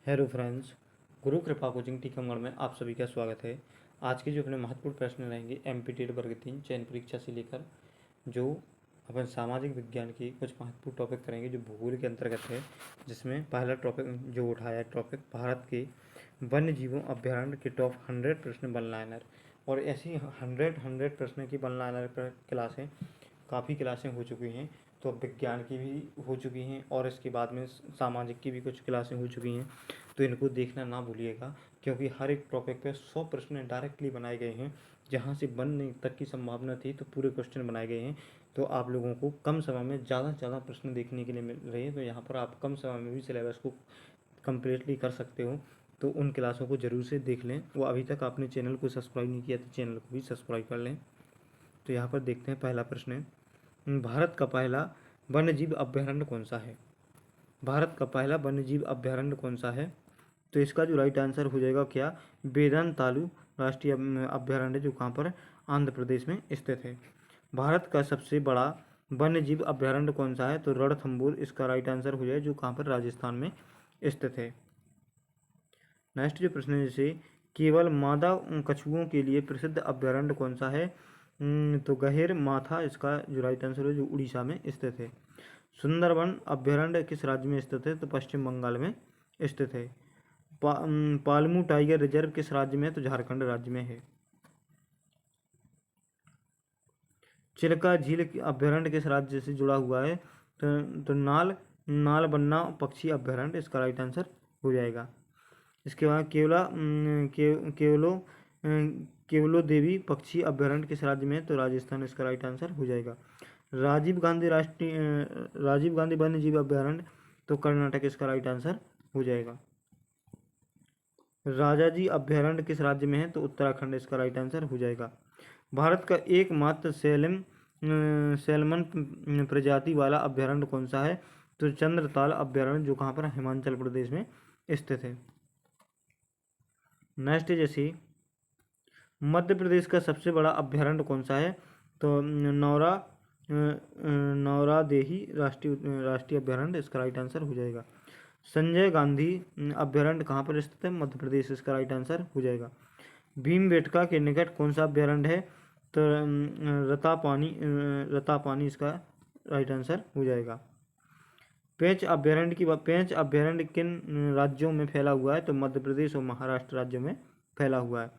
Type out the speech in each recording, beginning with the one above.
Hello friends, गुरु कृपा coaching Tikamgarh में आप सभी का स्वागत है। आज के जो अपने महत्वपूर्ण प्रश्न रहेंगे एमपीटीड वर्ग 3 चयन परीक्षा से लेकर जो अपन सामाजिक विज्ञान की कुछ महत्वपूर्ण टॉपिक करेंगे जो भूगोल के अंतर्गत है, जिसमें पहला टॉपिक जो उठाया है टॉपिक भारत के वन्य जीवों अभ्यारण्य के टॉप 100 प्रश्न वन लाइनर। और ऐसी 100 प्रश्न की वन लाइनर पर क्लासें काफ़ी क्लासें हो चुकी हैं, तो अब विज्ञान की भी हो चुकी हैं और इसके बाद में सामाजिक की भी कुछ क्लासें हो चुकी हैं। तो इनको देखना ना भूलिएगा, क्योंकि हर एक टॉपिक पे 100 प्रश्न डायरेक्टली बनाए गए हैं। जहाँ से बनने तक की संभावना थी तो पूरे क्वेश्चन बनाए गए हैं। तो आप लोगों को कम समय में ज़्यादा से ज़्यादा प्रश्न देखने के लिए मिल रहे हैं, तो यहाँ पर आप कम समय में भी सिलेबस को कम्प्लीटली कर सकते हो। तो उन क्लासों को ज़रूर से देख लें। वो अभी तक आपने चैनल को सब्सक्राइब नहीं किया तो चैनल को भी सब्सक्राइब कर लें। तो यहाँ पर देखते हैं पहला प्रश्न है, भारत का पहला वन्यजीव अभ्यारण्य कौन सा है? भारत का पहला वन्यजीव अभ्यारण्य कौन सा है? तो इसका जो राइट आंसर हो जाएगा क्या, वेदांतालू राष्ट्रीय अभ्यारण्य, जो कहाँ पर आंध्र प्रदेश में स्थित है। भारत का सबसे बड़ा वन्यजीव अभ्यारण्य कौन सा है? तो रणथंभौर इसका राइट आंसर हो जाए, जो कहाँ पर राजस्थान में स्थित है। नेक्स्ट जो प्रश्न है, जैसे केवल मादा कछुओं के लिए प्रसिद्ध अभ्यारण्य कौन सा है? तो गहिर माथा इसका जो राइट आंसर है, जो उड़ीसा में स्थित है। सुंदरवन अभ्यारण्य किस राज्य में स्थित है? तो पश्चिम बंगाल में स्थित है। पालमू टाइगर रिजर्व किस राज्य में है? तो झारखंड राज्य में है। चिल्का झील अभ्यारण्य किस राज्य से जुड़ा हुआ है? तो नालबन्ना पक्षी अभ्यारण्य इसका राइट आंसर हो जाएगा। इसके बाद केवलो देवी पक्षी अभ्यारण्य किस राज्य में है? तो राजस्थान इसका राइट आंसर हो जाएगा। राजीव गांधी वन्य जीव अभ्यारण्य, तो कर्नाटक इसका राइट आंसर हो जाएगा। राजाजी अभ्यारण्य किस राज्य में है? तो उत्तराखंड इसका राइट आंसर हो जाएगा। भारत का एकमात्र सैल्मन प्रजाति वाला अभ्यारण्य कौन सा है? तो चंद्रताल अभ्यारण्य, जो कहाँ पर हिमाचल प्रदेश में स्थित है। नेक्स्ट जैसे मध्य प्रदेश का सबसे बड़ा अभ्यारण्य कौन सा है? तो नौरादेही राष्ट्रीय अभ्यारण्य इसका राइट आंसर हो जाएगा। संजय गांधी अभ्यारण्य कहाँ पर स्थित है? मध्य प्रदेश इसका राइट आंसर हो जाएगा। भीमबेटका के निकट कौन सा अभ्यारण्य है? तो रतापानी इसका राइट आंसर हो जाएगा। पेंच अभ्यारण्य किन राज्यों में फैला हुआ है? तो मध्य प्रदेश और महाराष्ट्र राज्यों में फैला हुआ है।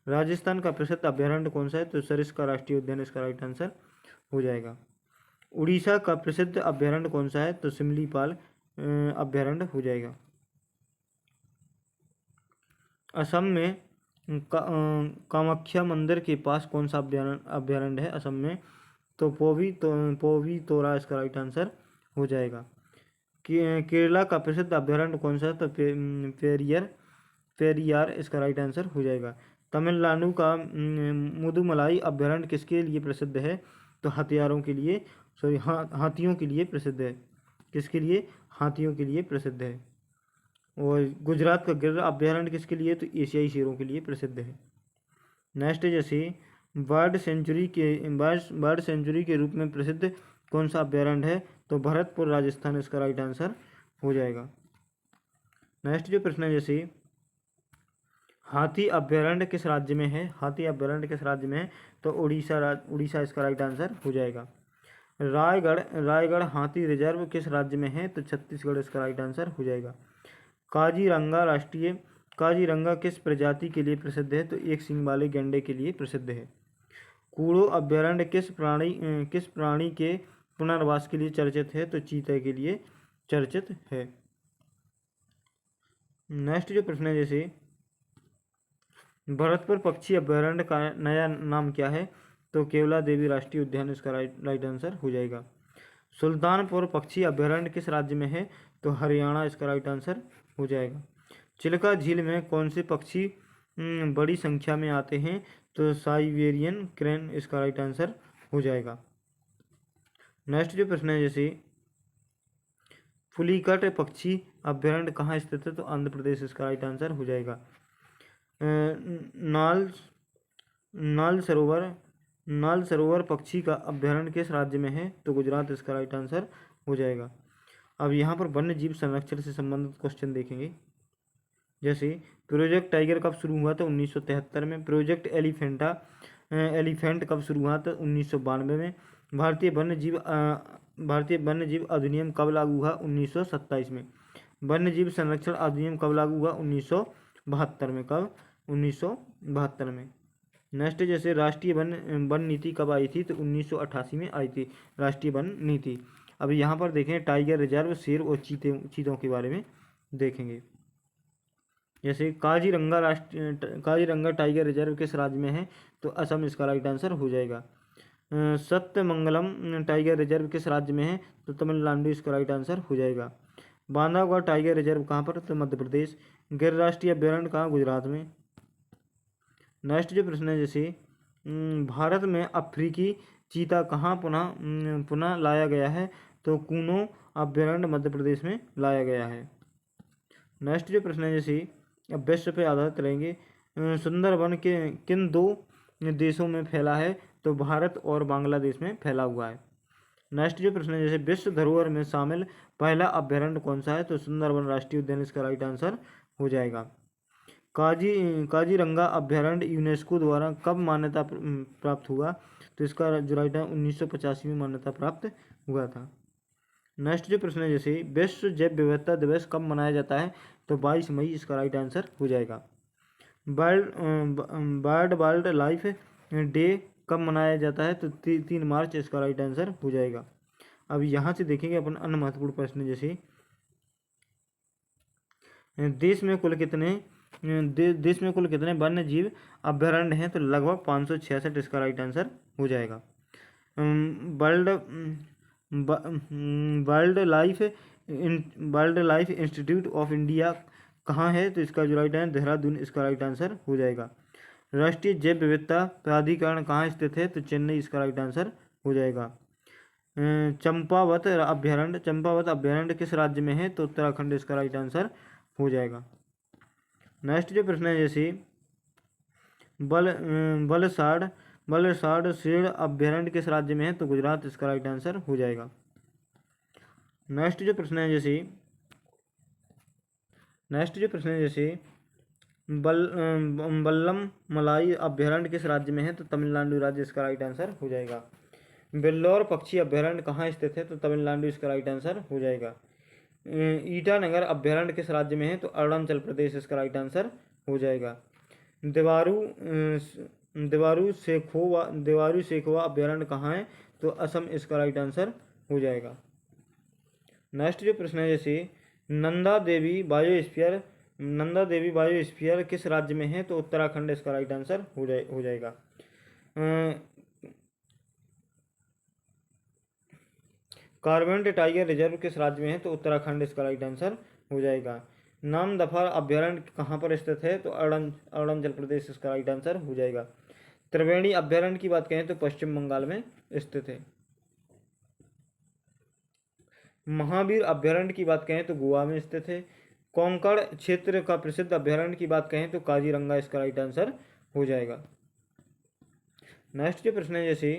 राजस्थान का प्रसिद्ध अभ्यारण्य कौन सा है? तो सरिस्का राष्ट्रीय उद्यान इसका राइट आंसर हो जाएगा। उड़ीसा का प्रसिद्ध अभ्यारण्य कौन सा है? तो सिमलीपाल अभ्यारण्य हो जाएगा। असम में कामाख्या मंदिर के पास कौन सा अभ्यारण्य है असम में? तो पोवितोरा इसका राइट आंसर हो जाएगा। केरला का प्रसिद्ध अभ्यारण्य कौन सा है? तो पेरियार इसका राइट आंसर हो जाएगा। तमिलनाडु का मुदुमलाई अभ्यारण्य किसके लिए प्रसिद्ध है? तो हाथियों के लिए प्रसिद्ध है। किसके लिए? हाथियों के लिए प्रसिद्ध है। और गुजरात का गिर अभ्यारण्य किसके लिए? तो एशियाई शेरों के लिए प्रसिद्ध है। नेक्स्ट जैसे बर्ड सेंचुरी के रूप में प्रसिद्ध कौन सा अभ्यारण्य है? तो भरतपुर राजस्थान इसका राइट आंसर हो जाएगा। नेक्स्ट जो प्रश्न है, जैसे हाथी अभ्यारण्य किस राज्य में है? हाथी अभ्यारण्य किस राज्य में है? तो उड़ीसा इसका राइट आंसर हो जाएगा। रायगढ़ हाथी रिजर्व किस राज्य में है? तो छत्तीसगढ़ इसका राइट आंसर हो जाएगा। काजीरंगा किस प्रजाति के लिए प्रसिद्ध है? तो एक सींग वाले गैंडे के लिए प्रसिद्ध है। कूड़ो अभ्यारण्य किस प्राणी के पुनर्वास के लिए चर्चित है? तो चीते के लिए चर्चित है। नेक्स्ट जो प्रश्न है, जैसे भरतपुर पक्षी अभ्यारण्य का नया नाम क्या है? तो केवला देवी राष्ट्रीय उद्यान इसका राइट आंसर हो जाएगा। सुल्तानपुर पक्षी अभ्यारण्य किस राज्य में है? तो हरियाणा इसका राइट आंसर हो जाएगा। चिल्का झील में कौन से पक्षी बड़ी संख्या में आते हैं? तो साइबेरियन क्रेन इसका राइट आंसर हो जाएगा। नेक्स्ट जो प्रश्न है, जैसे पुलिकट पक्षी अभ्यारण्य कहाँ स्थित है? तो आंध्र प्रदेश इसका राइट आंसर हो जाएगा। नाल सरोवर पक्षी का अभ्यारण्य किस राज्य में है? तो गुजरात इसका राइट आंसर हो जाएगा। अब यहाँ पर वन्य जीव संरक्षण से संबंधित क्वेश्चन देखेंगे। जैसे प्रोजेक्ट टाइगर कब शुरू हुआ था? 1973 में। प्रोजेक्ट एलिफेंट कब शुरू हुआ था? 1992 में। भारतीय वन्य जीव अधिनियम कब लागू हुआ? 1927 में। वन्य जीव संरक्षण अधिनियम कब लागू हुआ? 1972 में। कब? 1972 में। नेक्स्ट जैसे राष्ट्रीय वन नीति कब आई थी? तो 1988 में आई थी राष्ट्रीय वन नीति। अब यहाँ पर देखें टाइगर रिजर्व, शेर और चीतों के बारे में देखेंगे। जैसे काजीरंगा टाइगर रिजर्व किस राज्य में है? तो असम इसका राइट आंसर हो जाएगा। सत्यमंगलम टाइगर रिजर्व किस राज्य में है? तो तमिलनाडु इसका राइट आंसर हो जाएगा। बांधवगढ़ टाइगर रिजर्व कहाँ पर? तो मध्य प्रदेश। गिर राष्ट्रीय अभ्यारण्य कहाँ? गुजरात में। नेक्स्ट जो प्रश्न है जैसे भारत में अफ्रीकी चीता कहाँ पुनः लाया गया है? तो कूनो अभ्यारण्य मध्य प्रदेश में लाया गया है। नेक्स्ट जो प्रश्न है जैसे अब विश्व पे आधारित रहेंगे। सुंदरवन के किन दो देशों में फैला है? तो भारत और बांग्लादेश में फैला हुआ है। नेक्स्ट जो प्रश्न है जैसे विश्व धरोहर में शामिल पहला अभ्यारण्य कौन सा है? तो सुंदरवन राष्ट्रीय उद्यान इसका राइट आंसर हो जाएगा। काजीरंगा अभ्यारण्य यूनेस्को द्वारा कब मान्यता प्राप्त हुआ? तो इसका जो राइट है 1985 में मान्यता प्राप्त हुआ था। नेक्स्ट जो प्रश्न है जैसे विश्व जैव विविधता दिवस कब मनाया जाता है? तो 22 मई इसका राइट आंसर हो जाएगा। वाइल्ड लाइफ डे कब मनाया जाता है? तो 3 मार्च इसका राइट आंसर हो जाएगा। अब यहाँ से देखेंगे अपन अन्य महत्वपूर्ण प्रश्न जैसे देश में कुल कितने वन्य जीव अभ्यारण्य हैं? तो लगभग 566 इसका राइट आंसर हो जाएगा। Wild life institute of India कहाँ है? तो इसका जो राइट है देहरादून इसका राइट आंसर हो जाएगा। राष्ट्रीय जैव विविधता प्राधिकरण कहाँ स्थित है? तो चेन्नई इसका राइट आंसर हो जाएगा। चंपावत अभ्यारण्य किस राज्य में है? तो उत्तराखंड इसका राइट आंसर हो जाएगा। नेक्स्ट जो प्रश्न है जैसे बलसाड़ शेर अभ्यारण्य किस राज्य में है? तो गुजरात इसका राइट आंसर हो जाएगा। नेक्स्ट जो प्रश्न है जैसे बल्लम मलाई अभ्यारण्य किस राज्य में है? तो तमिलनाडु राज्य इसका राइट आंसर हो जाएगा। वेल्लोर पक्षी अभ्यारण्य कहाँ स्थित है? तो तमिलनाडु इसका राइट आंसर हो जाएगा। ईटानगर अभ्यारण्य किस राज्य में है? तो अरुणाचल प्रदेश इसका राइट आंसर हो जाएगा। देवारू सेखोवा अभ्यारण्य कहाँ है? तो असम इसका राइट आंसर हो जाएगा। नेक्स्ट जो प्रश्न है जैसे नंदा देवी बायोस्फीयर किस राज्य में है? तो उत्तराखंड इसका राइट आंसर हो जाएगा। कार्बेट टाइगर रिजर्व किस राज्य में है? तो उत्तराखंड इसका राइट आंसर हो जाएगा। नामदफा अभ्यारण्य कहाँ पर स्थित है? तो अरुणाचल प्रदेश इसका राइट आंसर हो जाएगा। त्रिवेणी अभ्यारण्य की बात करें तो पश्चिम बंगाल में स्थित है। महावीर अभ्यारण्य की बात करें तो गोवा में स्थित है। कोंकण क्षेत्र का प्रसिद्ध अभ्यारण्य की बात करें तो काजीरंगा इसका राइट आंसर हो जाएगा। नेक्स्ट जो प्रश्न है जैसे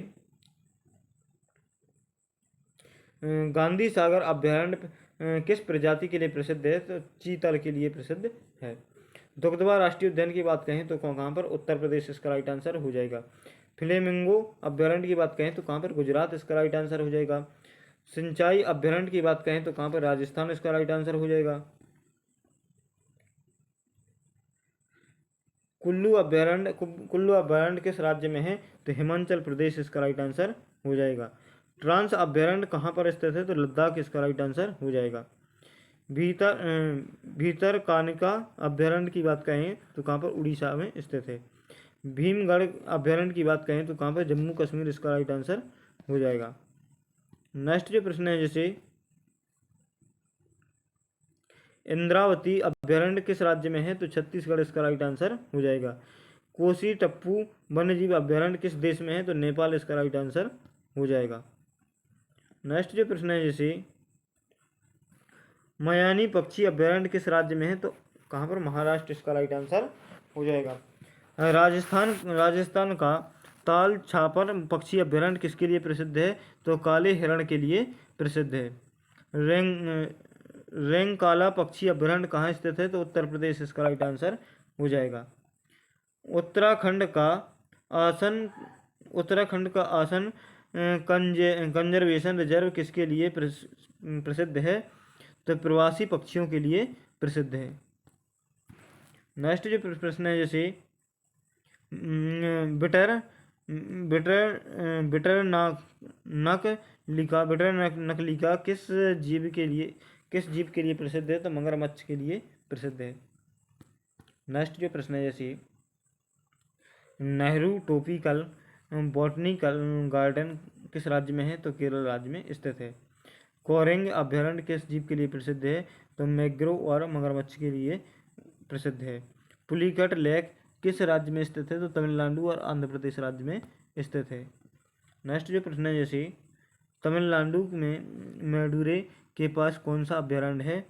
गांधी सागर अभ्यारण्य किस प्रजाति के लिए प्रसिद्ध है? तो चीतल के लिए प्रसिद्ध है। दुग्धवा राष्ट्रीय उद्यान की बात कहें तो कहाँ पर? उत्तर प्रदेश इसका राइट आंसर हो जाएगा। फ्लेमिंगो अभ्यारण्य की बात कहें तो कहाँ पर? गुजरात इसका राइट आंसर हो जाएगा। सिंचाई अभ्यारण्य की बात कहें तो कहाँ पर? राजस्थान इसका राइट आंसर हो जाएगा। कुल्लू अभ्यारण्य किस राज्य में है? तो हिमाचल प्रदेश इसका राइट आंसर हो जाएगा। ट्रांस अभ्यारण्य कहाँ पर स्थित है? तो लद्दाख इसका राइट आंसर हो जाएगा। भीतरकानिका अभ्यारण्य की बात कहें तो कहाँ पर? उड़ीसा में स्थित है। भीमगढ़ अभ्यारण्य की बात कहें तो कहाँ पर? जम्मू कश्मीर इसका राइट आंसर हो जाएगा। नेक्स्ट जो प्रश्न है जैसे इंद्रावती अभ्यारण्य किस राज्य में है? तो छत्तीसगढ़ इसका राइट आंसर हो जाएगा। कोसी टप्पू वन्यजीव अभ्यारण्य किस देश में है? तो नेपाल इसका राइट आंसर हो जाएगा। नेक्स्ट जो प्रश्न है जैसे मयानी पक्षी अभ्यारण्य किस राज्य में है? तो कहाँ पर? महाराष्ट्र इसका राइट आंसर हो जाएगा। राजस्थान का ताल छापर पक्षी अभ्यारण्य किसके लिए प्रसिद्ध है? तो काले हिरण के लिए प्रसिद्ध है। रेंकाला पक्षी अभयारण्य कहाँ स्थित है? तो उत्तर प्रदेश इसका राइट आंसर हो जाएगा। उत्तराखंड का आसन कंजर्वेशन रिजर्व किसके लिए प्रसिद्ध है? तो प्रवासी पक्षियों के लिए प्रसिद्ध है। नेक्स्ट जो प्रश्न है, जैसे बिटर बिटर नकलिका किस जीव के लिए प्रसिद्ध है? तो मगरमच्छ के लिए प्रसिद्ध है। नेक्स्ट जो प्रश्न है, जैसे नेहरू ट्रॉपिकल बॉटनिकल गार्डन किस राज्य में है? तो केरल राज्य में स्थित है। कोरेंग अभयारण्य किस जीव के लिए प्रसिद्ध है? तो मैंग्रोव और मगरमच्छ के लिए प्रसिद्ध है। पुलिकट लेक किस राज्य में स्थित है? तो तमिलनाडु और आंध्र प्रदेश राज्य में स्थित है। नेक्स्ट जो प्रश्न है, जैसे तमिलनाडु में मेडुरै के पास कौन सा अभयारण्य है?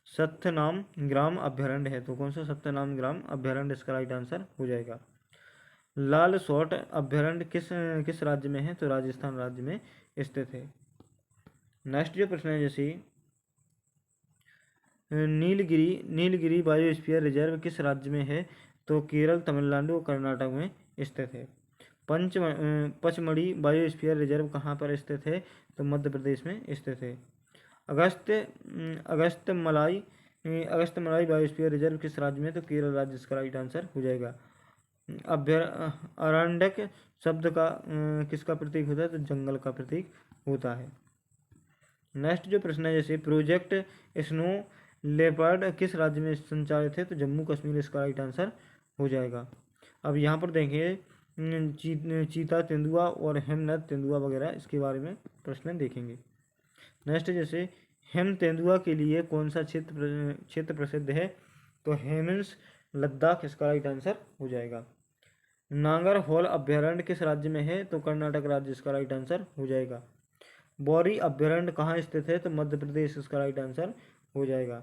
सत्यनाम ग्राम अभयारण्य है। तो कौन सा सत्यनाम ग्राम अभयारण्य इसका राइट आंसर हो जाएगा। लाल सॉट अभयारण्य किस राज्य में है? तो राजस्थान राज्य में स्थित है। नेक्स्ट जो प्रश्न है, जैसे नीलगिरी बायोस्फीयर रिजर्व किस राज्य में है? तो केरल, तमिलनाडु और कर्नाटक में स्थित है। पचमढ़ी बायोस्फीयर रिजर्व कहाँ पर स्थित है? तो मध्य प्रदेश में स्थित है। अगस्त्यमलाई बायोस्फीयर रिजर्व किस राज्य में? तो केरल राज्य इसका राइट आंसर हो जाएगा। अरण्यक शब्द का किसका प्रतीक होता है? तो जंगल का प्रतीक होता है। नेक्स्ट जो प्रश्न है, जैसे प्रोजेक्ट स्नो लेपर्ड किस राज्य में संचालित है? तो जम्मू कश्मीर इसका राइट आंसर हो जाएगा। अब यहाँ पर देखें चीता तेंदुआ और हेमनद तेंदुआ वगैरह इसके बारे में प्रश्न देखेंगे। नेक्स्ट, जैसे हेम तेंदुआ के लिए कौन सा क्षेत्र प्रसिद्ध है? तो हेमंस लद्दाख इसका राइट आंसर हो जाएगा। नागरहोल अभयारण्य किस राज्य में है? तो कर्नाटक राज्य इसका राइट आंसर हो जाएगा। बौरी अभयारण्य कहाँ स्थित है? तो मध्य प्रदेश इसका राइट आंसर हो जाएगा।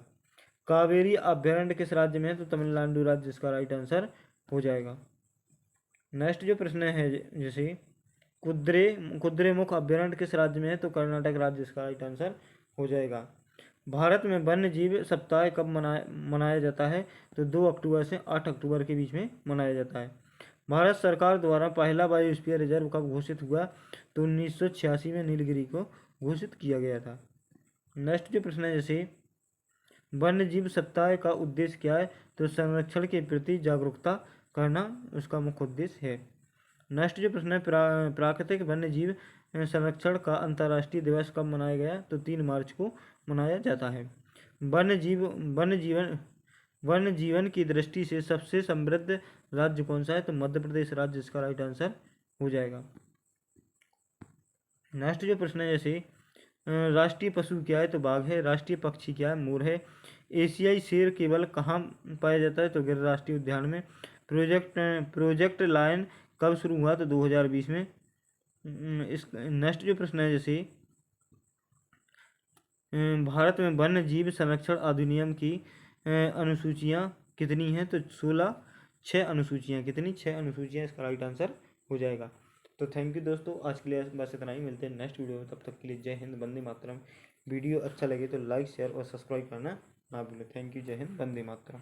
कावेरी अभयारण्य किस राज्य में है? तो तमिलनाडु राज्य इसका राइट आंसर हो जाएगा। नेक्स्ट जो प्रश्न है, जैसे कुद्रेमुख अभयारण्य किस राज्य में है? तो कर्नाटक राज्य इसका राइट आंसर हो जाएगा। भारत में वन्य जीव सप्ताह कब मनाया जाता है? तो 2 अक्टूबर से 8 अक्टूबर के बीच में मनाया जाता है। भारत सरकार द्वारा पहला बायोस्फीयर रिजर्व कब घोषित हुआ? तो 1986 में नीलगिरी को घोषित किया गया था। नेक्स्ट जो प्रश्न है, जैसे वन्य जीव सप्ताह का उद्देश्य क्या है? तो संरक्षण के प्रति जागरूकता करना उसका मुख्य उद्देश्य है। नेक्स्ट जो प्रश्न है, प्राकृतिक वन्य जीव संरक्षण का अंतर्राष्ट्रीय दिवस कब मनाया गया? तो 3 मार्च को मनाया जाता है। वन्य जीवन की दृष्टि से सबसे समृद्ध राज्य कौन सा है? तो मध्य प्रदेश राज्य इसका राइट आंसर हो जाएगा। नेक्स्ट जो प्रश्न है, जैसे राष्ट्रीय पशु क्या है? तो बाघ है। राष्ट्रीय पक्षी क्या है? मोर है। एशियाई शेर केवल कहाँ पाया जाता है? तो गिर राष्ट्रीय उद्यान में। प्रोजेक्ट लायन कब शुरू हुआ? तो 2020 में। इस नेक्स्ट जो प्रश्न है, जैसे भारत में वन्य जीव संरक्षण अधिनियम की अनुसूचियाँ कितनी हैं? तो 6 अनुसूचियाँ। कितनी? 6 अनुसूचियाँ इसका राइट आंसर हो जाएगा। तो थैंक यू दोस्तों, आज के लिए बस इतना ही। मिलते हैं नेक्स्ट वीडियो में, तब तक के लिए जय हिंद, वंदे मातरम। वीडियो अच्छा लगे तो लाइक, शेयर और सब्सक्राइब करना ना भूलें। थैंक यू, जय हिंद, वंदे मातरम।